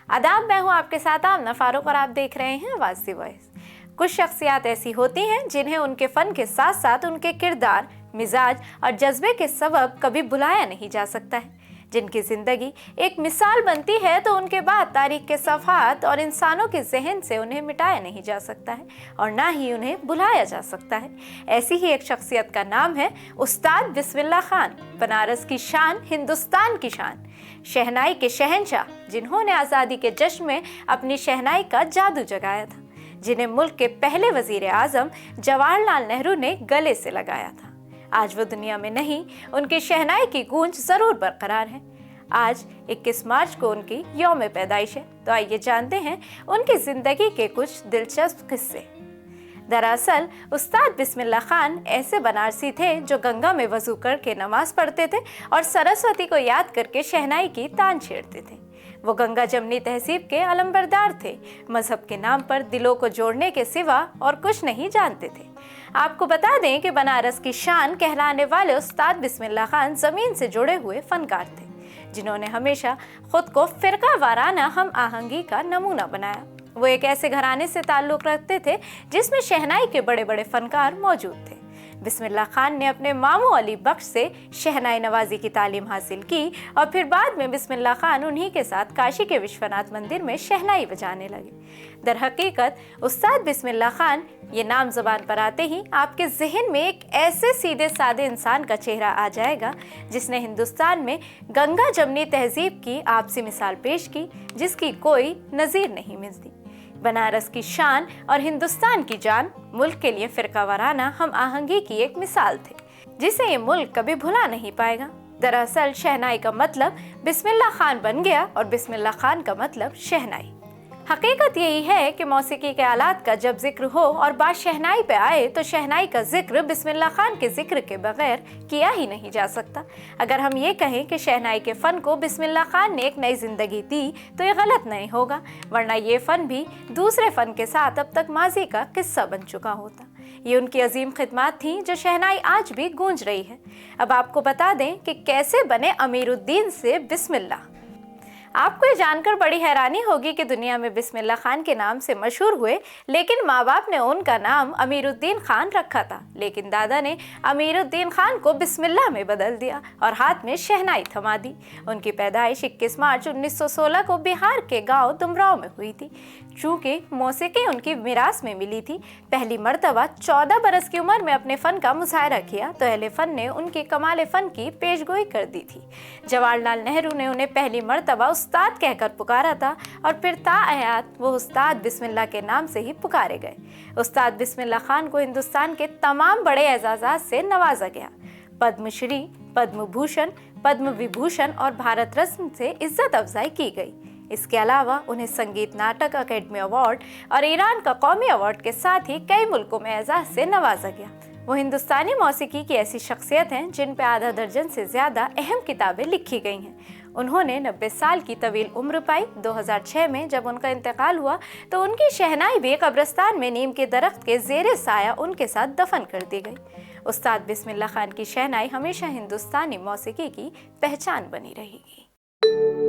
आदाब, मैं हूँ आपके साथ आमना फारूक और आप देख रहे हैं आवाज़ दी वॉइस। कुछ शख्सियात ऐसी होती हैं जिन्हें उनके फ़न के साथ साथ उनके किरदार, मिजाज और जज्बे के सबब कभी भुलाया नहीं जा सकता है। जिनकी ज़िंदगी एक मिसाल बनती है तो उनके बाद तारीख के सफ़हात और इंसानों के जहन से उन्हें मिटाया नहीं जा सकता है और ना ही उन्हें भुलाया जा सकता है। ऐसी ही एक शख्सियत का नाम है उस्ताद बिस्मिल्लाह खान, बनारस की शान, हिंदुस्तान की शान, शहनाई के शहंशाह, जिन्होंने आज़ादी के जश्न में अपनी शहनाई का जादू जगाया था, जिन्हें मुल्क के पहले वज़ीर आज़म जवाहरलाल नेहरू ने गले से लगाया था। आज वो दुनिया में नहीं, उनकी शहनाई की गूंज ज़रूर बरकरार है। आज 21 मार्च को उनकी यौम पैदाइश है, तो आइए जानते हैं उनकी ज़िंदगी के कुछ दिलचस्प किस्से। दरअसल उस्ताद बिस्मिल्लाह खान ऐसे बनारसी थे जो गंगा में वज़ू करके नमाज पढ़ते थे और सरस्वती को याद करके शहनाई की तान छेड़ते थे। वो गंगा जमनी तहजीब के अलंबरदार थे। मजहब के नाम पर दिलों को जोड़ने के सिवा और कुछ नहीं जानते थे। आपको बता दें कि बनारस की शान कहलाने वाले उस्ताद बिस्मिल्लाह खान ज़मीन से जुड़े हुए फनकार थे, जिन्होंने हमेशा खुद को फ़िरका वाराना हम आहंगी का नमूना बनाया। वो एक ऐसे घराने से ताल्लुक़ रखते थे जिसमें शहनाई के बड़े बड़े फनकार मौजूद थे। बिस्मिल्लाह खान ने अपने मामू अली बख्श से शहनाई नवाजी की तालीम हासिल की और फिर बाद में बिस्मिल्लाह खान उन्हीं के साथ काशी के विश्वनाथ मंदिर में शहनाई बजाने लगे। दर हकीकत उस्ताद बिस्मिल्लाह खान ये नाम ज़बान पर आते ही आपके जहन में एक ऐसे सीधे साधे इंसान का चेहरा आ जाएगा जिसने हिंदुस्तान में गंगा जमनी तहजीब की आपसी मिसाल पेश की, जिसकी कोई नज़ीर नहीं मिलती। बनारस की शान और हिंदुस्तान की जान, मुल्क के लिए फ़िरका वाराना हम आहंगी की एक मिसाल थे, जिसे ये मुल्क कभी भुला नहीं पाएगा। दरअसल शहनाई का मतलब बिस्मिल्लाह खान बन गया और बिस्मिल्लाह खान का मतलब शहनाई। हकीकत यही है कि मौसीकी के आलात का जब जिक्र हो और बात शहनाई पे आए तो शहनाई का जिक्र बिस्मिल्लाह खान के जिक्र के बगैर किया ही नहीं जा सकता। अगर हम ये कहें कि शहनाई के फ़न को बिस्मिल्लाह खान ने एक नई ज़िंदगी दी तो ये गलत नहीं होगा, वरना ये फ़न भी दूसरे फ़न के साथ अब तक माजी का किस्सा बन चुका होता। ये उनकी अजीम खिदमत थी जो शहनाई आज भी गूंज रही है। अब आपको बता दें कि कैसे बने अमीरुद्दीन से बिस्मिल्लाह। आपको ये जानकर बड़ी हैरानी होगी कि दुनिया में बिस्मिल्लाह खान के नाम से मशहूर हुए, लेकिन माँ बाप ने उनका नाम अमीरुद्दीन खान रखा था, लेकिन दादा ने अमीरुद्दीन खान को बिस्मिल्लाह में बदल दिया और हाथ में शहनाई थमा दी। उनकी पैदाइश 21 मार्च 1916 को बिहार के गांव दुमराव में हुई थी। चूँकि मौसीकी उनकी मिरास में मिली थी, पहली मर्तबा 14 बरस की उम्र में अपने फ़न का मुजाहरा किया तो अहले फ़न ने उनकी कमाल फ़न की पेशगोई कर दी थी। जवाहरलाल नेहरू ने उन्हें पहली मर्तबा उस्ताद कहकर पुकारा था और फिर ताहयात वो उस्ताद बिस्मिल्लाह के नाम से ही पुकारे गए। उस्ताद बिस्मिल्लाह खान को हिंदुस्तान के तमाम बड़े एजाज़ात से नवाजा गया। पद्मश्री, पद्म भूषण, पद्म विभूषण और भारत रत्न से इज्जत अफजाई की गई। इसके अलावा उन्हें संगीत नाटक अकेडमी अवार्ड और ईरान का कौमी अवार्ड के साथ ही कई मुल्कों में एजाज़ से नवाजा गया। वो हिंदुस्तानी मौसीकी की ऐसी शख्सियत हैं जिन पर आधा दर्जन से ज़्यादा अहम किताबें लिखी गई हैं। उन्होंने 90 साल की तवील उम्र पाई। 2006 में जब उनका इंतकाल हुआ तो उनकी शहनाई भी कब्रिस्तान में नीम के दरख्त के ज़ेरे साया उनके साथ दफन कर दी गई। उस्ताद बिस्मिल्लाह खान की शहनाई हमेशा हिंदुस्तानी मौसीकी की पहचान बनी रहेगी।